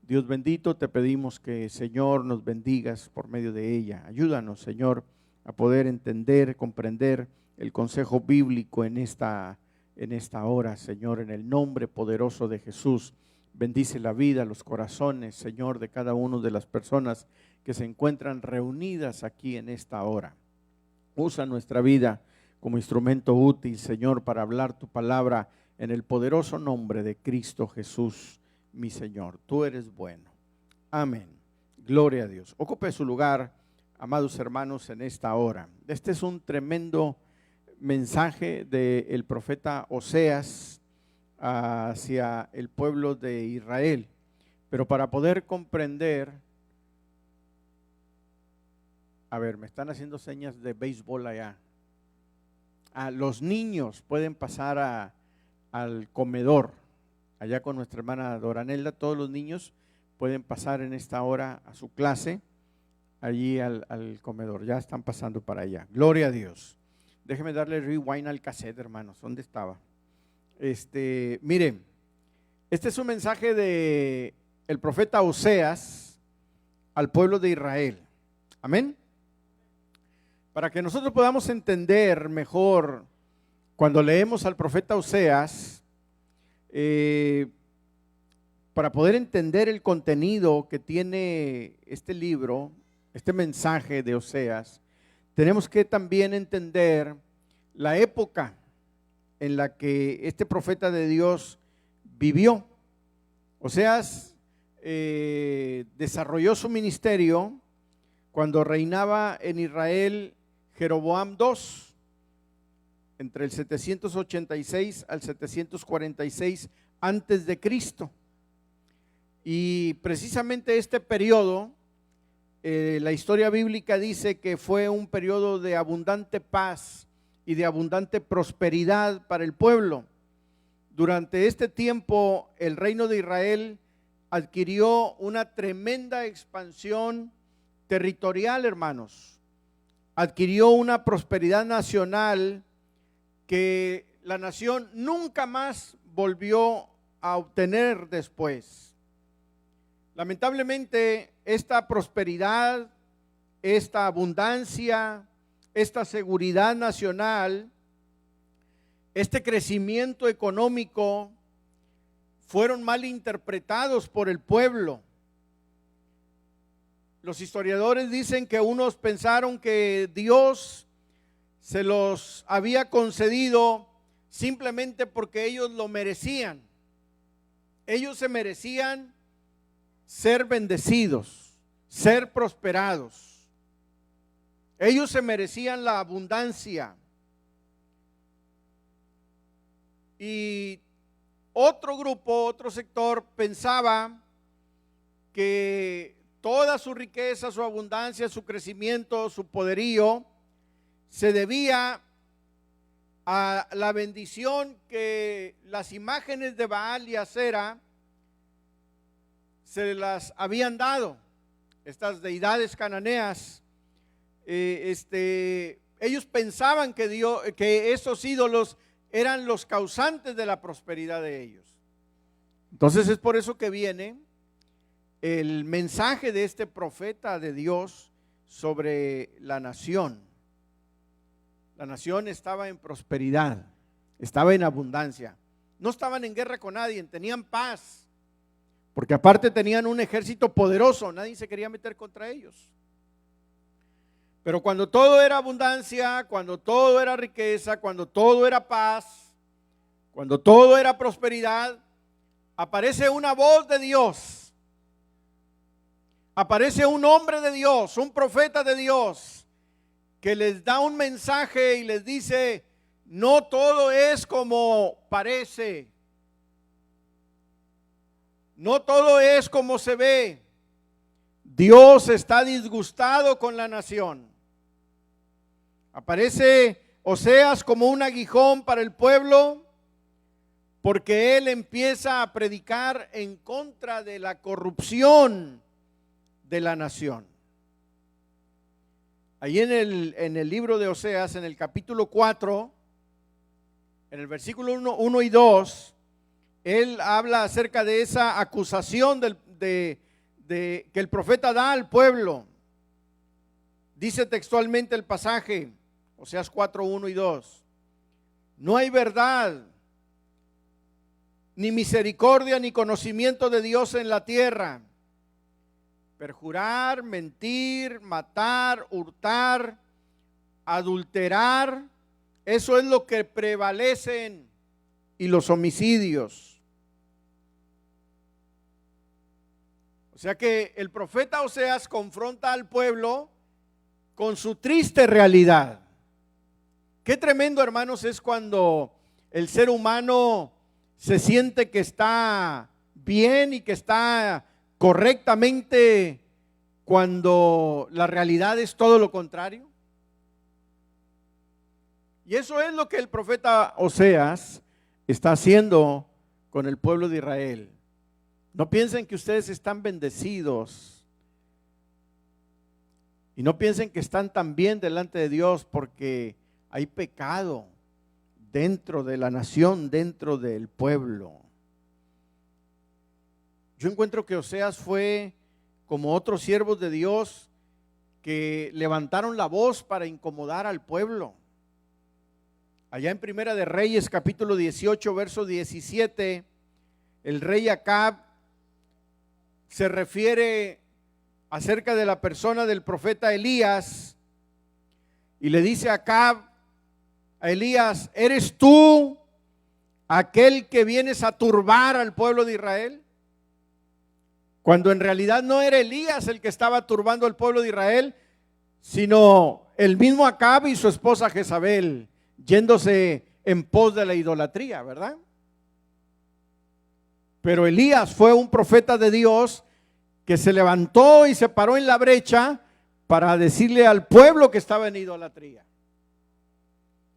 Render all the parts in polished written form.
Dios bendito, te pedimos que, Señor, nos bendigas por medio de ella. Ayúdanos, Señor, a poder entender, comprender el consejo bíblico en esta hora, Señor, en el nombre poderoso de Jesús. Bendice la vida, los corazones, Señor, de cada una de las personas que se encuentran reunidas aquí en esta hora. Usa nuestra vida como instrumento útil, Señor, para hablar tu palabra en el poderoso nombre de Cristo Jesús, mi Señor. Tú eres bueno. Amén. Gloria a Dios. Ocupe su lugar, amados hermanos, en esta hora. Este es un tremendo mensaje del profeta Oseas hacia el pueblo de Israel. Pero para poder comprender, me están haciendo señas de béisbol allá. Los niños pueden pasar al comedor, allá con nuestra hermana Doranelda. Todos los niños pueden pasar en esta hora a su clase, allí al comedor. Ya están pasando para allá. Gloria a Dios. Déjeme darle rewind al cassette, hermanos. ¿Dónde estaba? Miren, este es un mensaje de el profeta Oseas al pueblo de Israel. Amén. Para que nosotros podamos entender mejor, cuando leemos al profeta Oseas, para poder entender el contenido que tiene este libro, este mensaje de Oseas, tenemos que también entender la época en la que este profeta de Dios vivió. Oseas desarrolló su ministerio cuando reinaba en Israel Jeroboam II, entre el 786 al 746 antes de Cristo. Y precisamente este periodo, la historia bíblica dice que fue un periodo de abundante paz y de abundante prosperidad para el pueblo. Durante este tiempo, el reino de Israel adquirió una tremenda expansión territorial, hermanos. Adquirió una prosperidad nacional que la nación nunca más volvió a obtener después. Lamentablemente, esta prosperidad, esta abundancia, esta seguridad nacional, este crecimiento económico fueron mal interpretados por el pueblo. Los historiadores dicen que unos pensaron que Dios se los había concedido simplemente porque ellos lo merecían. Ellos se merecían ser bendecidos, ser prosperados. Ellos se merecían la abundancia. Y otro grupo, otro sector pensaba que toda su riqueza, su abundancia, su crecimiento, su poderío se debía a la bendición que las imágenes de Baal y Acera se las habían dado, estas deidades cananeas. Ellos pensaban que esos ídolos eran los causantes de la prosperidad de ellos. Entonces es por eso que viene el mensaje de este profeta de Dios sobre la nación. La nación estaba en prosperidad, estaba en abundancia. No estaban en guerra con nadie, tenían paz, porque aparte tenían un ejército poderoso, nadie se quería meter contra ellos. Pero cuando todo era abundancia, cuando todo era riqueza, cuando todo era paz, cuando todo era prosperidad, aparece una voz de Dios. Aparece un hombre de Dios, un profeta de Dios, que les da un mensaje y les dice: no todo es como parece, no todo es como se ve. Dios está disgustado con la nación. Aparece Oseas como un aguijón para el pueblo, porque él empieza a predicar en contra de la corrupción de la nación. Ahí en el libro de Oseas, en el capítulo 4, en el versículo 1 y 2, él habla acerca de esa acusación que el profeta da al pueblo. Dice textualmente el pasaje, Oseas 4, 1 y 2. No hay verdad, ni misericordia, ni conocimiento de Dios en la tierra. Perjurar, mentir, matar, hurtar, adulterar, eso es lo que prevalecen, y los homicidios. O sea que el profeta Oseas confronta al pueblo con su triste realidad. Qué tremendo, hermanos, es cuando el ser humano se siente que está bien y que está correctamente, cuando la realidad es todo lo contrario. Y eso es lo que el profeta Oseas está haciendo con el pueblo de Israel. No piensen que ustedes están bendecidos y no piensen que están tan bien delante de Dios, porque hay pecado dentro de la nación, dentro del pueblo. Yo encuentro que Oseas fue como otros siervos de Dios que levantaron la voz para incomodar al pueblo. Allá en Primera de Reyes, capítulo 18, verso 17, el rey Acab se refiere acerca de la persona del profeta Elías y le dice a Acab, a Elías: ¿eres tú aquel que vienes a turbar al pueblo de Israel? Cuando en realidad no era Elías el que estaba turbando al pueblo de Israel, sino el mismo Acab y su esposa Jezabel, yéndose en pos de la idolatría, ¿verdad? Pero Elías fue un profeta de Dios que se levantó y se paró en la brecha para decirle al pueblo que estaba en idolatría.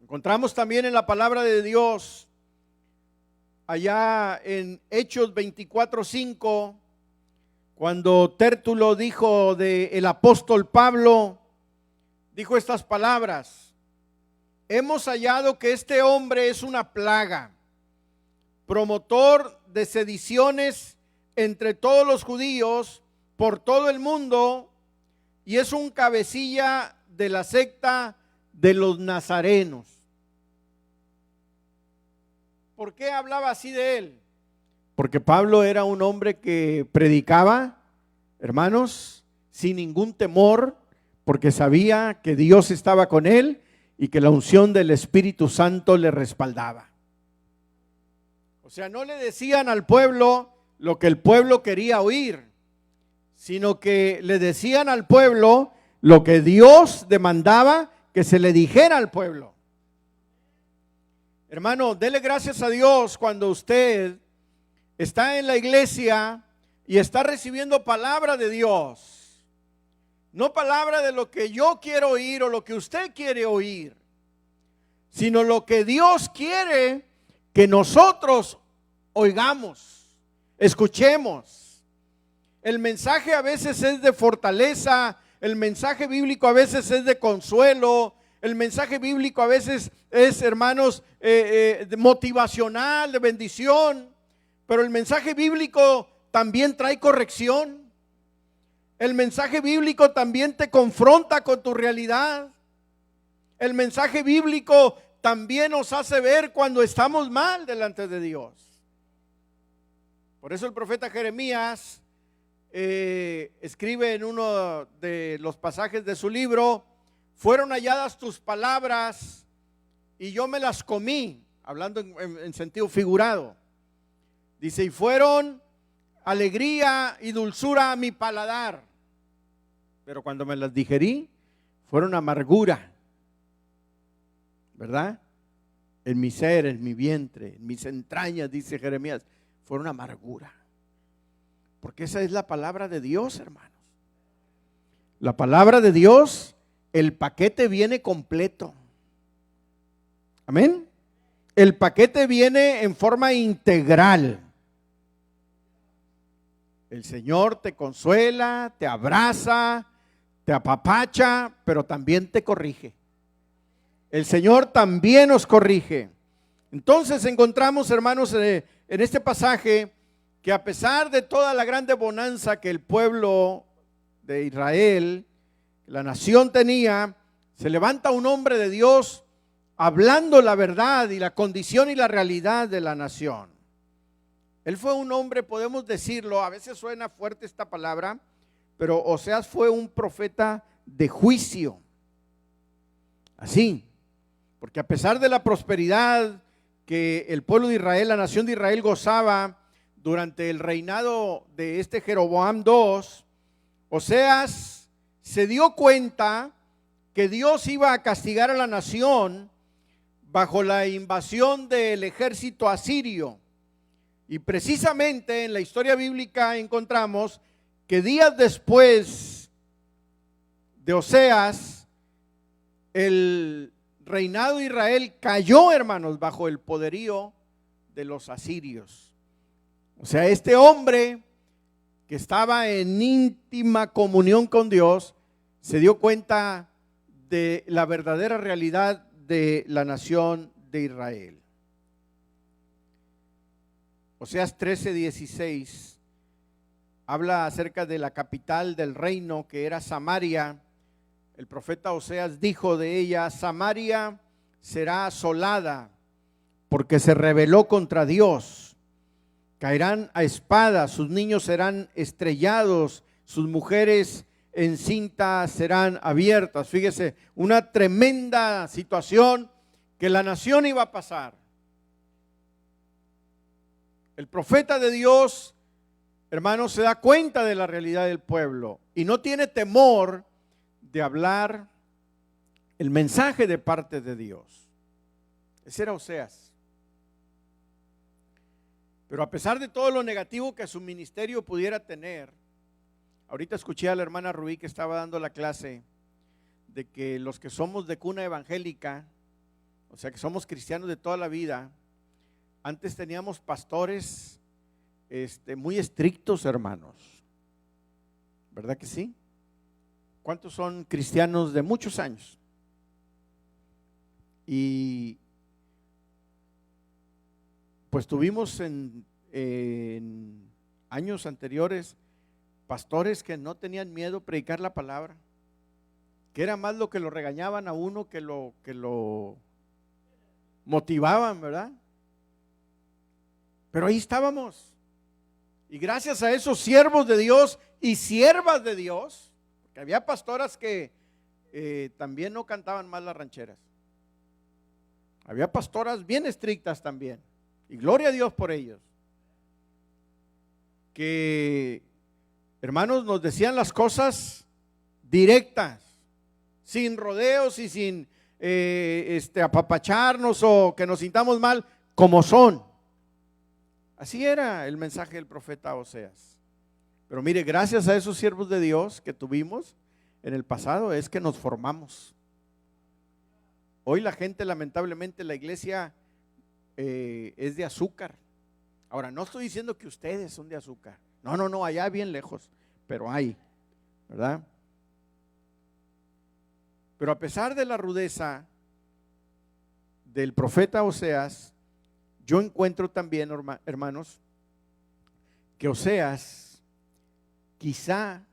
Encontramos también en la palabra de Dios, allá en Hechos 24:5, cuando Tértulo dijo del apóstol Pablo, dijo estas palabras: hemos hallado que este hombre es una plaga, promotor de sediciones entre todos los judíos por todo el mundo, y es un cabecilla de la secta de los nazarenos. ¿Por qué hablaba así de él? Porque Pablo era un hombre que predicaba, hermanos, sin ningún temor, porque sabía que Dios estaba con él y que la unción del Espíritu Santo le respaldaba. O sea, no le decían al pueblo lo que el pueblo quería oír, sino que le decían al pueblo lo que Dios demandaba que se le dijera al pueblo. Hermano, dele gracias a Dios cuando usted está en la iglesia y está recibiendo palabra de Dios. No palabra de lo que yo quiero oír o lo que usted quiere oír, sino lo que Dios quiere que nosotros oigamos, escuchemos. El mensaje a veces es de fortaleza, el mensaje bíblico a veces es de consuelo, el mensaje bíblico a veces es, hermanos, motivacional, de bendición, pero el mensaje bíblico también trae corrección. El mensaje bíblico también te confronta con tu realidad. El mensaje bíblico también nos hace ver cuando estamos mal delante de Dios. Por eso el profeta Jeremías escribe en uno de los pasajes de su libro: fueron halladas tus palabras y yo me las comí, hablando en sentido figurado. Dice, y fueron alegría y dulzura a mi paladar, pero cuando me las digerí, fueron amargura, ¿verdad? En mi ser, en mi vientre, en mis entrañas, dice Jeremías, fueron amargura. Porque esa es la palabra de Dios, hermanos. La palabra de Dios, el paquete viene completo. Amén. El paquete viene en forma integral. El Señor te consuela, te abraza, te apapacha, pero también te corrige. El Señor también nos corrige. Entonces encontramos, hermanos, en este pasaje que a pesar de toda la grande bonanza que el pueblo de Israel, la nación tenía, se levanta un hombre de Dios hablando la verdad y la condición y la realidad de la nación. Él fue un hombre, podemos decirlo, a veces suena fuerte esta palabra, pero Oseas fue un profeta de juicio. Así, porque a pesar de la prosperidad que el pueblo de Israel, la nación de Israel gozaba durante el reinado de este Jeroboam II, Oseas se dio cuenta que Dios iba a castigar a la nación bajo la invasión del ejército asirio. Y precisamente en la historia bíblica encontramos que días después de Oseas, el reinado de Israel cayó, hermanos, bajo el poderío de los asirios. O sea, este hombre que estaba en íntima comunión con Dios, se dio cuenta de la verdadera realidad de la nación de Israel. Oseas 13:16 habla acerca de la capital del reino, que era Samaria. El profeta Oseas dijo de ella: Samaria será asolada porque se rebeló contra Dios. Caerán a espada, sus niños serán estrellados, sus mujeres encintas serán abiertas. Fíjese, una tremenda situación que la nación iba a pasar. El profeta de Dios, hermanos, se da cuenta de la realidad del pueblo y no tiene temor de hablar el mensaje de parte de Dios. Ese era Oseas. Pero a pesar de todo lo negativo que su ministerio pudiera tener, ahorita escuché a la hermana Rubí que estaba dando la clase de que los que somos de cuna evangélica, o sea que somos cristianos de toda la vida, antes teníamos pastores muy estrictos, hermanos. ¿Verdad que sí? ¿Cuántos son cristianos de muchos años? Y pues tuvimos en años anteriores pastores que no tenían miedo a predicar la palabra, que era más lo que lo regañaban a uno que lo motivaban, ¿verdad? Pero ahí estábamos. Y gracias a esos siervos de Dios y siervas de Dios, porque había pastoras que también no cantaban mal las rancheras. Había pastoras bien estrictas también. Y gloria a Dios por ellos. Que, hermanos, nos decían las cosas directas, sin rodeos y sin apapacharnos o que nos sintamos mal, como son. Así era el mensaje del profeta Oseas. Pero mire, gracias a esos siervos de Dios que tuvimos en el pasado es que nos formamos. Hoy la gente, lamentablemente, la iglesia es de azúcar. Ahora, no estoy diciendo que ustedes son de azúcar. No, allá bien lejos, pero hay, ¿verdad? Pero a pesar de la rudeza del profeta Oseas, yo encuentro también, hermanos, que Oseas quizá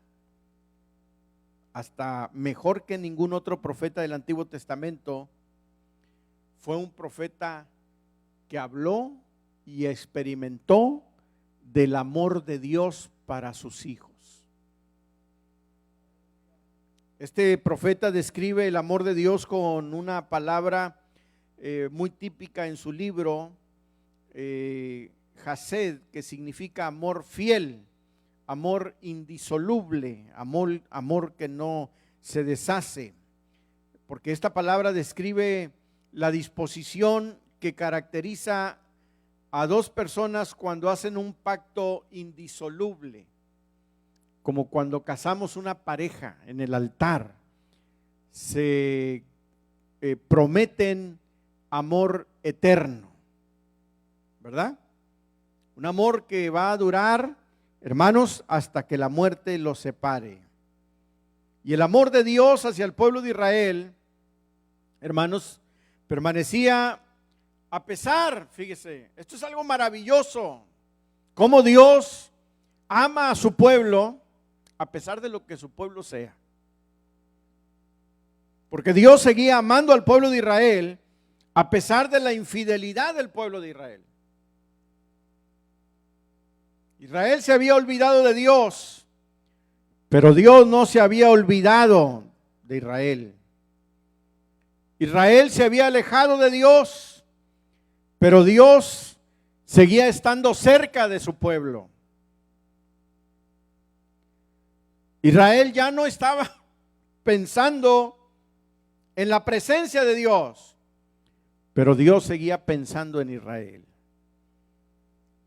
hasta mejor que ningún otro profeta del Antiguo Testamento, fue un profeta que habló y experimentó del amor de Dios para sus hijos. Este profeta describe el amor de Dios con una palabra muy típica en su libro, Hased, que significa amor fiel, amor indisoluble, amor que no se deshace, porque esta palabra describe la disposición que caracteriza a dos personas cuando hacen un pacto indisoluble, como cuando casamos una pareja en el altar, se prometen amor eterno, ¿verdad? Un amor que va a durar, hermanos, hasta que la muerte los separe. Y el amor de Dios hacia el pueblo de Israel, hermanos, permanecía a pesar, fíjese, esto es algo maravilloso, cómo Dios ama a su pueblo a pesar de lo que su pueblo sea. Porque Dios seguía amando al pueblo de Israel a pesar de la infidelidad del pueblo de Israel. Israel se había olvidado de Dios, pero Dios no se había olvidado de Israel. Israel se había alejado de Dios, pero Dios seguía estando cerca de su pueblo. Israel ya no estaba pensando en la presencia de Dios, pero Dios seguía pensando en Israel.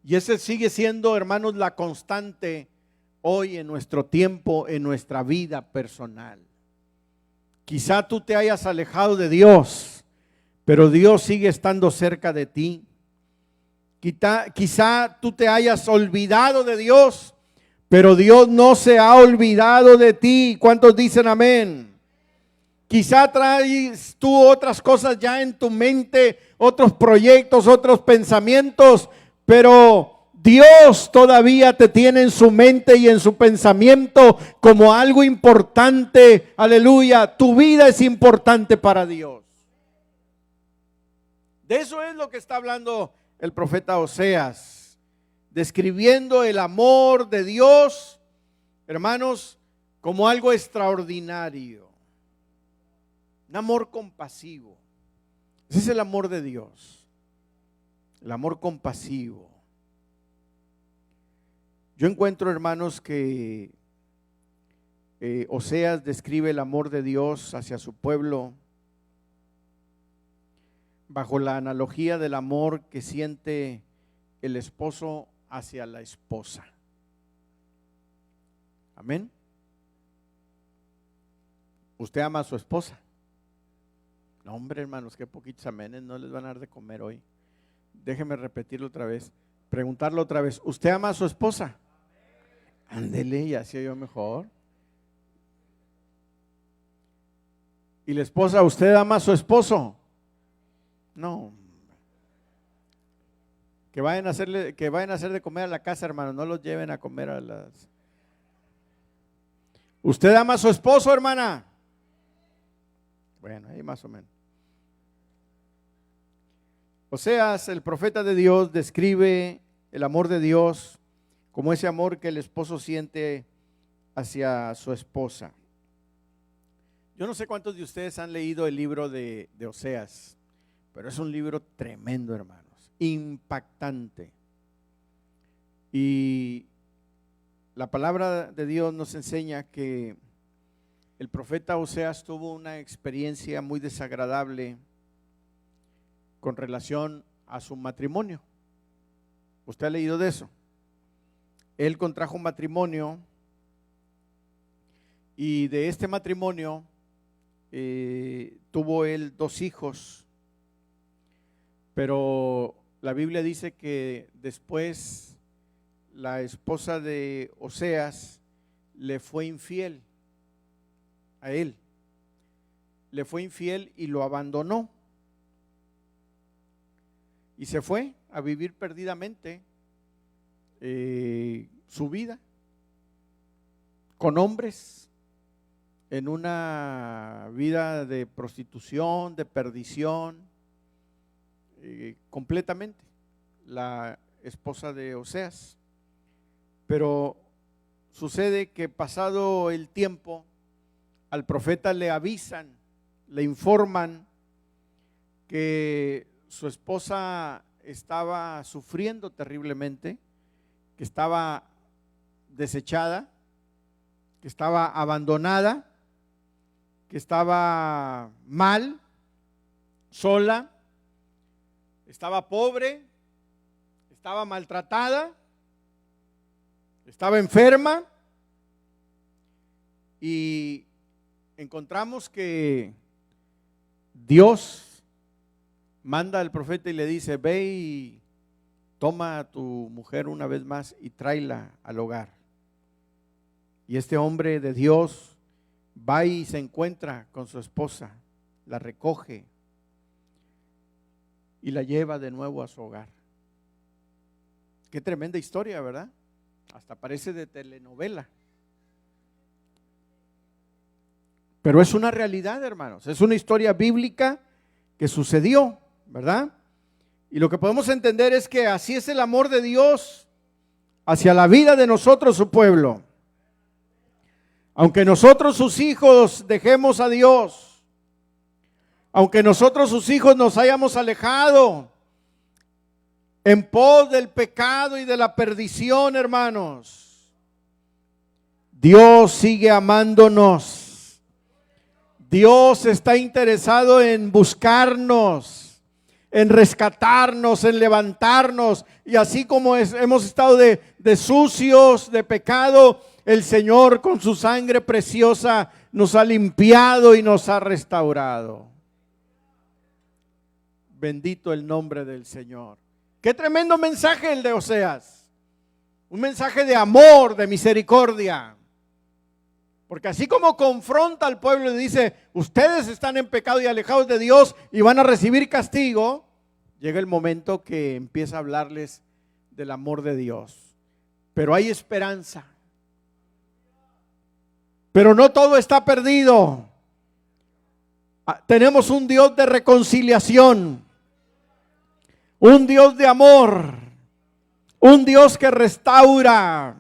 Y ese sigue siendo, hermanos, la constante hoy en nuestro tiempo, en nuestra vida personal. Quizá tú te hayas alejado de Dios, pero Dios sigue estando cerca de ti. Quizá tú te hayas olvidado de Dios, pero Dios no se ha olvidado de ti. ¿Cuántos dicen amén? Quizá traes tú otras cosas ya en tu mente, otros proyectos, otros pensamientos, pero Dios todavía te tiene en su mente y en su pensamiento como algo importante. Aleluya, tu vida es importante para Dios. De eso es lo que está hablando el profeta Oseas, describiendo el amor de Dios, hermanos, como algo extraordinario. Un amor compasivo. Ese es el amor de Dios. El amor compasivo. Yo encuentro, hermanos, que Oseas describe el amor de Dios hacia su pueblo bajo la analogía del amor que siente el esposo hacia la esposa. Amén. ¿Usted ama a su esposa? No, hombre, hermanos, qué poquitos amenes, no les van a dar de comer hoy. Déjeme repetirlo otra vez, preguntarlo otra vez. ¿Usted ama a su esposa? Ándele, ya se oyó mejor. ¿Y la esposa, usted ama a su esposo? No. Que vayan a hacer de comer a la casa, hermano, no los lleven a comer a las. ¿Usted ama a su esposo, hermana? Bueno, ahí más o menos. Oseas, el profeta de Dios, describe el amor de Dios como ese amor que el esposo siente hacia su esposa. Yo no sé cuántos de ustedes han leído el libro de Oseas, pero es un libro tremendo, hermanos, impactante. Y la palabra de Dios nos enseña que el profeta Oseas tuvo una experiencia muy desagradable con relación a su matrimonio. ¿Usted ha leído de eso? Él contrajo un matrimonio y de este matrimonio tuvo él 2 hijos, pero la Biblia dice que después la esposa de Oseas le fue infiel a él, le fue infiel y lo abandonó y se fue a vivir perdidamente su vida con hombres en una vida de prostitución, de perdición, completamente, la esposa de Oseas. Pero sucede que pasado el tiempo, al profeta le avisan, le informan que su esposa estaba sufriendo terriblemente, que estaba desechada, que estaba abandonada, que estaba mal, sola, estaba pobre, estaba maltratada, estaba enferma, y encontramos que Dios manda al profeta y le dice: ve y toma a tu mujer una vez más y tráela al hogar. Y este hombre de Dios va y se encuentra con su esposa, la recoge y la lleva de nuevo a su hogar. Qué tremenda historia, ¿verdad? Hasta parece de telenovela. Pero es una realidad, hermanos. Es una historia bíblica que sucedió, ¿verdad? Y lo que podemos entender es que así es el amor de Dios hacia la vida de nosotros, su pueblo. Aunque nosotros, sus hijos, dejemos a Dios, aunque nosotros, sus hijos, nos hayamos alejado en pos del pecado y de la perdición, hermanos, Dios sigue amándonos. Dios está interesado en buscarnos, en rescatarnos, en levantarnos. Y así como hemos estado de sucios, de pecado, el Señor con su sangre preciosa nos ha limpiado y nos ha restaurado. Bendito el nombre del Señor. Qué tremendo mensaje el de Oseas. Un mensaje de amor, de misericordia. Porque así como confronta al pueblo y dice, ustedes están en pecado y alejados de Dios y van a recibir castigo, llega el momento que empieza a hablarles del amor de Dios. Pero hay esperanza. Pero no todo está perdido. Tenemos un Dios de reconciliación, un Dios de amor, un Dios que restaura.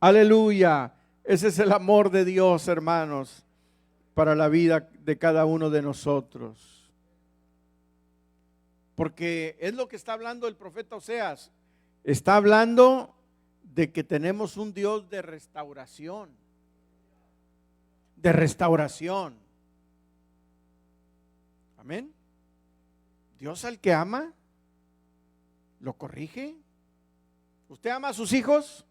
Aleluya. Ese es el amor de Dios, hermanos, para la vida de cada uno de nosotros. Porque es lo que está hablando el profeta Oseas. Está hablando de que tenemos un Dios de restauración. De restauración. Amén. Dios al que ama, lo corrige. ¿Usted ama a sus hijos?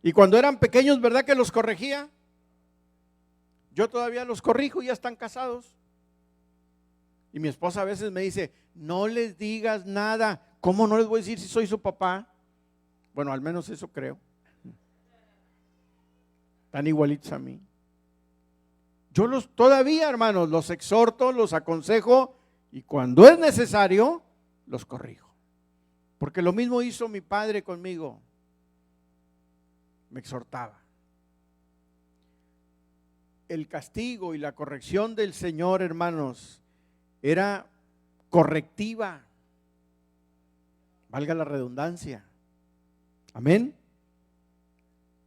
Y cuando eran pequeños, ¿verdad que los corregía? Yo todavía los corrijo, ya están casados. Y mi esposa a veces me dice, no les digas nada. ¿Cómo no les voy a decir si soy su papá? Bueno, al menos eso creo. Tan igualitos a mí. Yo todavía, hermanos, los exhorto, los aconsejo y cuando es necesario, los corrijo. Porque lo mismo hizo mi padre conmigo. Me exhortaba. El castigo y la corrección del Señor, hermanos, era correctiva. Valga la redundancia. Amén.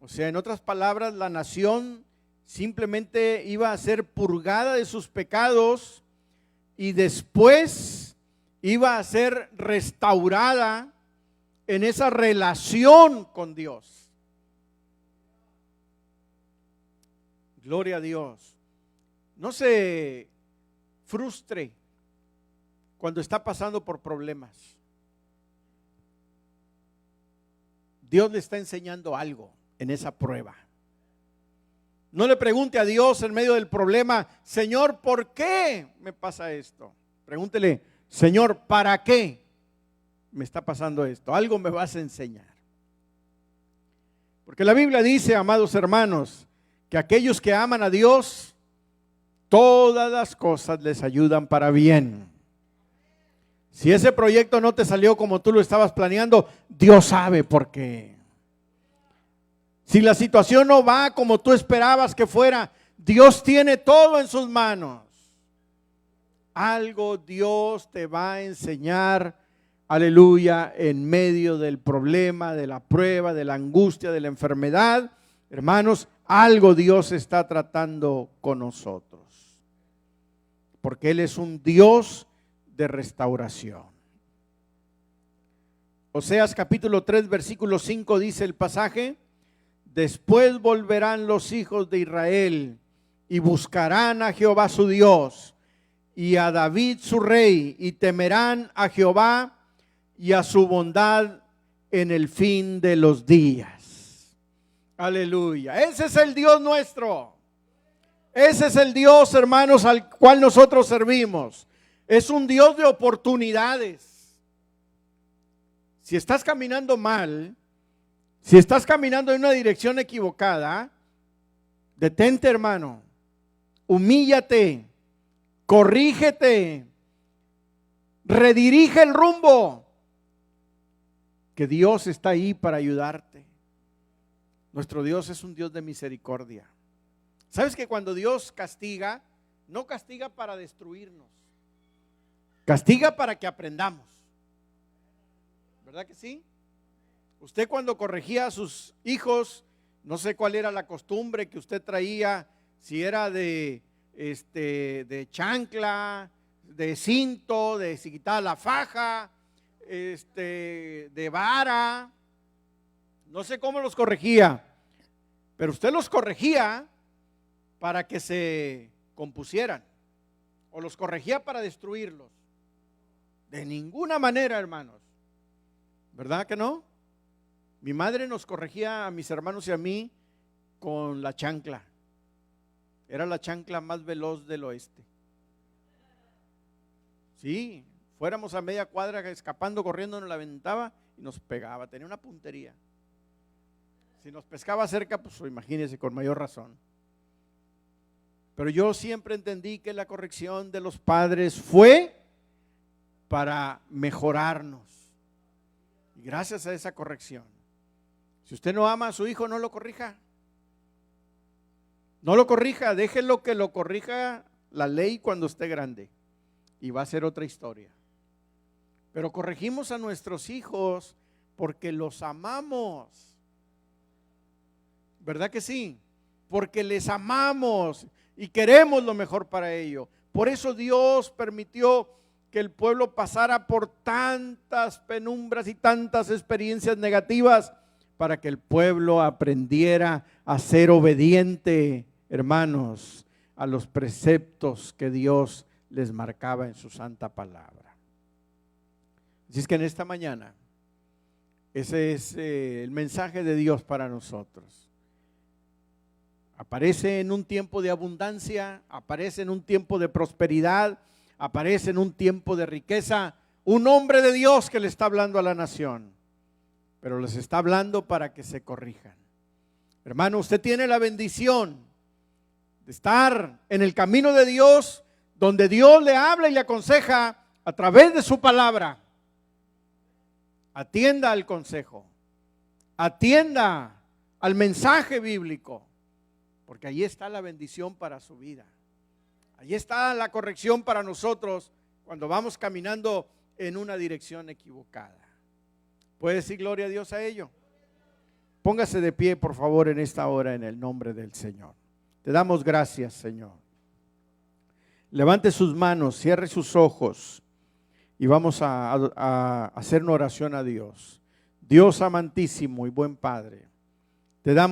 O sea, en otras palabras, la nación simplemente iba a ser purgada de sus pecados y después iba a ser restaurada en esa relación con Dios. Gloria a Dios. No se frustre cuando está pasando por problemas. Dios le está enseñando algo en esa prueba. No le pregunte a Dios en medio del problema, Señor, ¿por qué me pasa esto? Pregúntele, Señor, ¿para qué me está pasando esto? Algo me vas a enseñar. Porque la Biblia dice, amados hermanos, que aquellos que aman a Dios, todas las cosas les ayudan para bien. Si ese proyecto no te salió como tú lo estabas planeando, Dios sabe por qué. Si la situación no va como tú esperabas que fuera, Dios tiene todo en sus manos. Algo Dios te va a enseñar, aleluya, en medio del problema, de la prueba, de la angustia, de la enfermedad. Hermanos, algo Dios está tratando con nosotros. Porque Él es un Dios de restauración. Oseas capítulo 3, versículo 5 dice el pasaje: después volverán los hijos de Israel y buscarán a Jehová su Dios y a David su rey, y temerán a Jehová y a su bondad en el fin de los días. Aleluya. Ese es el Dios nuestro. Ese es el Dios, hermanos, al cual nosotros servimos. Es un Dios de oportunidades. Si estás caminando mal, si estás caminando en una dirección equivocada, detente, hermano, humíllate, corrígete, redirige el rumbo que Dios está ahí para ayudarte. Nuestro Dios es un Dios de misericordia. ¿Sabes que cuando Dios castiga, no castiga para destruirnos? Castiga para que aprendamos. ¿Verdad que sí? Usted cuando corregía a sus hijos, no sé cuál era la costumbre que usted traía, si era de chancla, de cinto, de si quitaba la faja, de vara, no sé cómo los corregía, pero usted los corregía para que se compusieran, o los corregía para destruirlos. De ninguna manera, hermanos. ¿Verdad que no? Mi madre nos corregía a mis hermanos y a mí con la chancla. Era la chancla más veloz del oeste. Sí, fuéramos a media cuadra escapando, corriendo, nos la aventaba y nos pegaba. Tenía una puntería. Si nos pescaba cerca, pues imagínense, con mayor razón. Pero yo siempre entendí que la corrección de los padres fue para mejorarnos. Y gracias a esa corrección, si usted no ama a su hijo, no lo corrija. No lo corrija, déjelo que lo corrija la ley cuando esté grande. Y va a ser otra historia. Pero corregimos a nuestros hijos porque los amamos. ¿Verdad que sí? Porque les amamos y queremos lo mejor para ellos. Por eso Dios permitió que el pueblo pasara por tantas penumbras y tantas experiencias negativas para que el pueblo aprendiera a ser obediente, hermanos, a los preceptos que Dios les marcaba en su santa palabra. Así es que en esta mañana, ese es el mensaje de Dios para nosotros. Aparece en un tiempo de abundancia, aparece en un tiempo de prosperidad, aparece en un tiempo de riqueza, un hombre de Dios que le está hablando a la nación, pero les está hablando para que se corrijan. Hermano, usted tiene la bendición de estar en el camino de Dios, donde Dios le habla y le aconseja a través de su palabra. Atienda al consejo, atienda al mensaje bíblico, porque ahí está la bendición para su vida. Ahí está la corrección para nosotros cuando vamos caminando en una dirección equivocada. ¿Puede decir gloria a Dios a ello? Póngase de pie, por favor, en esta hora en el nombre del Señor. Te damos gracias, Señor. Levante sus manos, cierre sus ojos y vamos a hacer una oración a Dios. Dios amantísimo y buen Padre, te damos